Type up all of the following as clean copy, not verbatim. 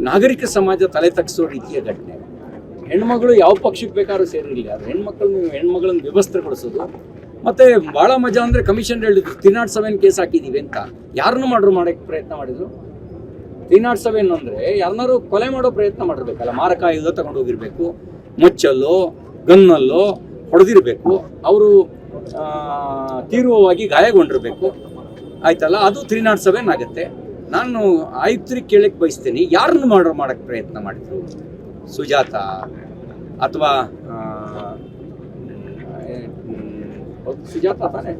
ನಾಗರಿಕ ಸಮಾಜ ತಲೆ ತಗ್ಗಿಸೋ ರೀತಿಯ ಘಟನೆ. ಹೆಣ್ಮಗಳು ಯಾವ ಪಕ್ಷಕ್ಕೆ ಬೇಕಾದ್ರೂ ಸೇರಿರಲಿಲ್ಲ, ಅದು ಹೆಣ್ಮಗಳನ್ನ ವ್ಯವಸ್ಥೆಗೊಳಿಸೋದು. ಮತ್ತು ಭಾಳ ಮಜಾ ಅಂದರೆ ಕಮಿಷನ್ ಹೇಳಿದ್ರು 307 ಕೇಸ್ ಹಾಕಿದ್ದೀವಿ ಅಂತ. ಯಾರನ್ನು ಮಾಡೋಕ್ಕೆ ಪ್ರಯತ್ನ ಮಾಡಿದ್ರು? 307 ಅಂದರೆ ಯಾರನ್ನಾರು ಕೊಲೆ ಮಾಡೋ ಪ್ರಯತ್ನ ಮಾಡಿರ್ಬೇಕಲ್ಲ, ಮಾರಕಾಯುಧ ತಗೊಂಡು ಹೋಗಿರ್ಬೇಕು, ಮಚ್ಚಲ್ಲೋ ಗನ್ನಲ್ಲೋ ಹೊಡೆದಿರಬೇಕು, ಅವರು ತೀವ್ರವಾಗಿ ಗಾಯಗೊಂಡಿರಬೇಕು, ಆಯ್ತಲ್ಲ, ಅದು 307 ಆಗುತ್ತೆ. ನಾನು ಆಯುಕ್ತರಿಗೆ ಕೇಳಕ್ಕೆ ಬಯಸ್ತೀನಿ, ಯಾರನ್ನು ಮಾಡೋಕ್ಕೆ ಪ್ರಯತ್ನ ಮಾಡಿದ್ರು? ಸುಜಾತ ಅಥವಾ ಸುಜಾತ ತಾನೆ,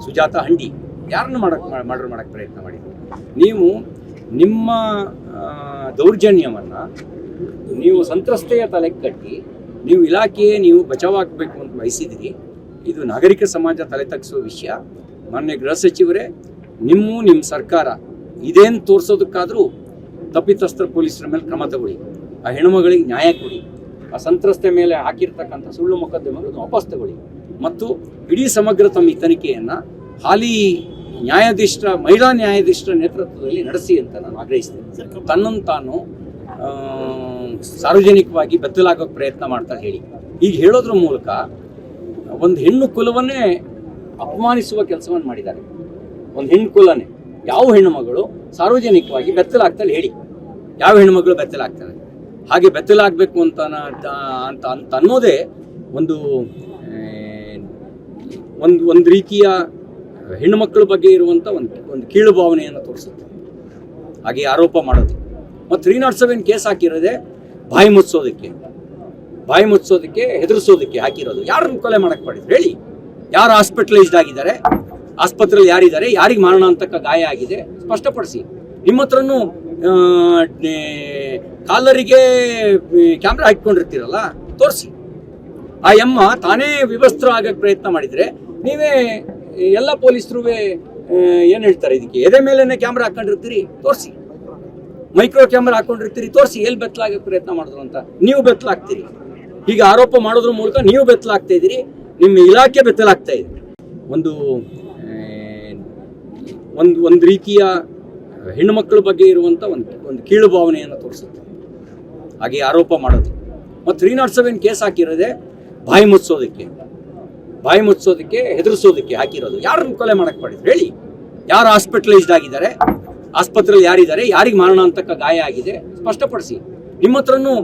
ಸುಜಾತ ಹಂಡಿ, ಯಾರನ್ನು ಮಾಡೋಕ್ಕೆ ಪ್ರಯತ್ನ ಮಾಡಿದ್ರು? ನೀವು ನಿಮ್ಮ ದೌರ್ಜನ್ಯವನ್ನು ನೀವು ಸಂತ್ರಸ್ತೆಯ ತಲೆಗೆ ಕಟ್ಟಿ ನೀವು ಇಲಾಖೆಯೇ ನೀವು ಬಚಾವಾಗಬೇಕು ಅಂತ ಬಯಸಿದಿರಿ. ಇದು ನಾಗರಿಕ ಸಮಾಜ ತಲೆ ತಗ್ಗಿಸೋ ವಿಷಯ. ಮಾನ್ಯ ಗೃಹ ಸಚಿವರೇ, ನಿಮ್ಮ ಸರ್ಕಾರ ಇದೇನು ತೋರಿಸೋದಕ್ಕಾದರೂ ತಪ್ಪಿತಸ್ಥರ ಪೊಲೀಸರ ಮೇಲೆ ಕ್ರಮ ತಗೊಳ್ಳಿ, ಆ ಹೆಣ್ಣುಮಗಳಿಗೆ ನ್ಯಾಯ ಕೊಡಿ, ಆ ಸಂತ್ರಸ್ತೆ ಮೇಲೆ ಹಾಕಿರ್ತಕ್ಕಂಥ ಸುಳ್ಳು ಮೊಕದ್ದಮೆಗಳನ್ನು ವಾಪಸ್ ತಗೊಳ್ಳಿ, ಮತ್ತು ಇಡೀ ಸಮಗ್ರ ತನಿಖೆಯನ್ನು ಹಾಲಿ ಮಹಿಳಾ ನ್ಯಾಯಾಧೀಶರ ನೇತೃತ್ವದಲ್ಲಿ ನಡೆಸಿ ಅಂತ ನಾನು ಆಗ್ರಹಿಸ್ತೇನೆ. ತನ್ನನ್ನು ತಾನು ಸಾರ್ವಜನಿಕವಾಗಿ ಬೆತ್ತಲಾಗೋಕ್ಕೆ ಪ್ರಯತ್ನ ಮಾಡ್ತಾ ಹೇಳಿ, ಈಗ ಹೇಳೋದ್ರ ಮೂಲಕ ಒಂದು ಹೆಣ್ಣು ಕುಲವನ್ನೇ ಅಪಮಾನಿಸುವ ಕೆಲಸವನ್ನು ಮಾಡಿದ್ದಾರೆ. ಒಂದು ಹೆಣ್ಣು ಕುಲನೇ, ಯಾವ ಹೆಣ್ಣು ಮಗಳು ಸಾರ್ವಜನಿಕವಾಗಿ ಬೆತ್ತಲಾಗ್ತಲ್ಲ ಹೇಳಿ, ಯಾವ ಹೆಣ್ಣುಮಗಳು ಬೆತ್ತಲಾಗ್ತಾರೆ? ಹಾಗೆ ಬೆತ್ತಲಾಗಬೇಕು ಅಂತ ಅನ್ನೋದೇ ಒಂದು ರೀತಿಯ ಹೆಣ್ಣುಮಕ್ಕಳ ಬಗ್ಗೆ ಇರುವಂಥ ಒಂದು ಕೀಳು ಭಾವನೆಯನ್ನು ತೋರಿಸುತ್ತೆ. ಹಾಗೆ ಆರೋಪ ಮಾಡೋದು ಮತ್ತು 307 ಕೇಸ್ ಹಾಕಿರೋದೆ ಬಾಯಿ ಮುಚ್ಚೋದಕ್ಕೆ ಹೆದರಿಸೋದಕ್ಕೆ ಹಾಕಿರೋದು. ಯಾರನ್ನು ಕೊಲೆ ಮಾಡಕ್ಕೆ ಮಾಡಿದ್ರು ಹೇಳಿ? ಯಾರು ಹಾಸ್ಪಿಟಲೈಸ್ಡ್ ಆಗಿದ್ದಾರೆ, ಆಸ್ಪತ್ರೆಯಲ್ಲಿ ಯಾರಿದ್ದಾರೆ, ಯಾರಿಗೆ ಮಾರಣಾಂತಕ ಗಾಯ ಆಗಿದೆ ಸ್ಪಷ್ಟಪಡಿಸಿ. ನಿಮ್ಮ ಹತ್ರನೂ ಕಾಲರಿಗೆ ಕ್ಯಾಮ್ರಾ ಹಾಕಿಕೊಂಡಿರ್ತೀರಲ್ಲ, ತೋರಿಸಿ. ಆ ಎಮ್ಮ ತಾನೇ ವಿವಸ್ತ್ರ ಆಗಕ್ಕೆ ಪ್ರಯತ್ನ ಮಾಡಿದರೆ ನೀವೇ ಎಲ್ಲ ಪೊಲೀಸರು ಏನು ಹೇಳ್ತಾರೆ ಇದಕ್ಕೆ? ಎದೆ ಮೇಲೇ ಕ್ಯಾಮ್ರಾ ಹಾಕೊಂಡಿರ್ತೀರಿ, ತೋರಿಸಿ. ಮೈಕ್ರೋ ಕ್ಯಾಮ್ರಾ ಹಾಕೊಂಡಿರ್ತೀರಿ, ತೋರಿಸಿ. ಎಲ್ಲಿ ಬೆತ್ತಲಾಗಕ್ಕೆ ಪ್ರಯತ್ನ ಮಾಡಿದ್ರು ಅಂತ ನೀವು ಬೆತ್ತಲಾಗ್ತೀರಿ. ಹೀಗೆ ಆರೋಪ ಮಾಡೋದ್ರ ಮೂಲಕ ನೀವು ಬೆತ್ತಲಾಗ್ತಾ ಇದ್ದೀರಿ, ನಿಮ್ಮ ಇಲಾಖೆ ಬೆತ್ತಲಾಗ್ತಾ ಇದೆ. ಒಂದು ರೀತಿಯ ಹೆಣ್ಣುಮಕ್ಕಳ ಬಗ್ಗೆ ಇರುವಂಥ ಒಂದು ಕೀಳು ಭಾವನೆಯನ್ನು ತೋರಿಸುತ್ತೆ. ಹಾಗೆ ಆರೋಪ ಮಾಡೋದು ಮತ್ತು 307 ಕೇಸ್ ಹಾಕಿರೋದೆ ಬಾಯಿ ಮುಚ್ಚೋದಕ್ಕೆ ಹೆದರಿಸೋದಕ್ಕೆ ಹಾಕಿರೋದು. ಯಾರನ್ನು ಕೊಲೆ ಮಾಡಕ್ಕೆ ಮಾಡಿದ್ರು ಹೇಳಿ? ಯಾರು ಹಾಸ್ಪಿಟಲೈಸ್ಡ್ ಆಗಿದ್ದಾರೆ, ಆಸ್ಪತ್ರೆಯಲ್ಲಿ ಯಾರಿದ್ದಾರೆ, ಯಾರಿಗೆ ಮಾರಣಾಂತಕ ಗಾಯ ಆಗಿದೆ ಸ್ಪಷ್ಟಪಡಿಸಿ. ನಿಮ್ಮ ಹತ್ರನೂ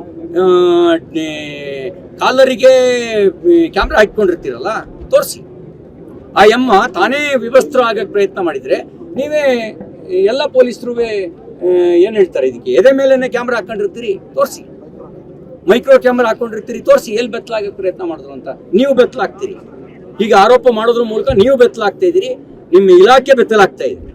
ಕಾಲರಿಗೆ ಕ್ಯಾಮ್ರಾ ಹಾಕಿಕೊಂಡಿರ್ತೀರಲ್ಲ, ತೋರಿಸಿ. ಆ ಎಮ್ಮ ತಾನೇ ವಿವಸ್ತ್ರ ಆಗಕ್ಕೆ ಪ್ರಯತ್ನ ಮಾಡಿದರೆ ನೀವೇ ಎಲ್ಲ ಪೊಲೀಸರು ಏನು ಹೇಳ್ತಾರೆ ಇದಕ್ಕೆ? ಎದೆ ಮೇಲೇ ಕ್ಯಾಮ್ರಾ ಹಾಕೊಂಡಿರ್ತೀರಿ, ತೋರಿಸಿ. ಮೈಕ್ರೋ ಕ್ಯಾಮ್ರಾ ಹಾಕೊಂಡಿರ್ತೀರಿ, ತೋರಿಸಿ. ಎಲ್ಲಿ ಬೆತ್ತಲಾಗಕ್ಕೆ ಪ್ರಯತ್ನ ಮಾಡಿದ್ರು ಅಂತ ನೀವು ಬೆತ್ತಲಾಗ್ತೀರಿ. ಹೀಗೆ ಆರೋಪ ಮಾಡೋದ್ರ ಮೂಲಕ ನೀವು ಬೆತ್ತಲಾಗ್ತಾ ಇದ್ದೀರಿ, ನಿಮ್ಮ ಇಲಾಖೆ ಬೆತ್ತಲಾಗ್ತಾ ಇದೆ.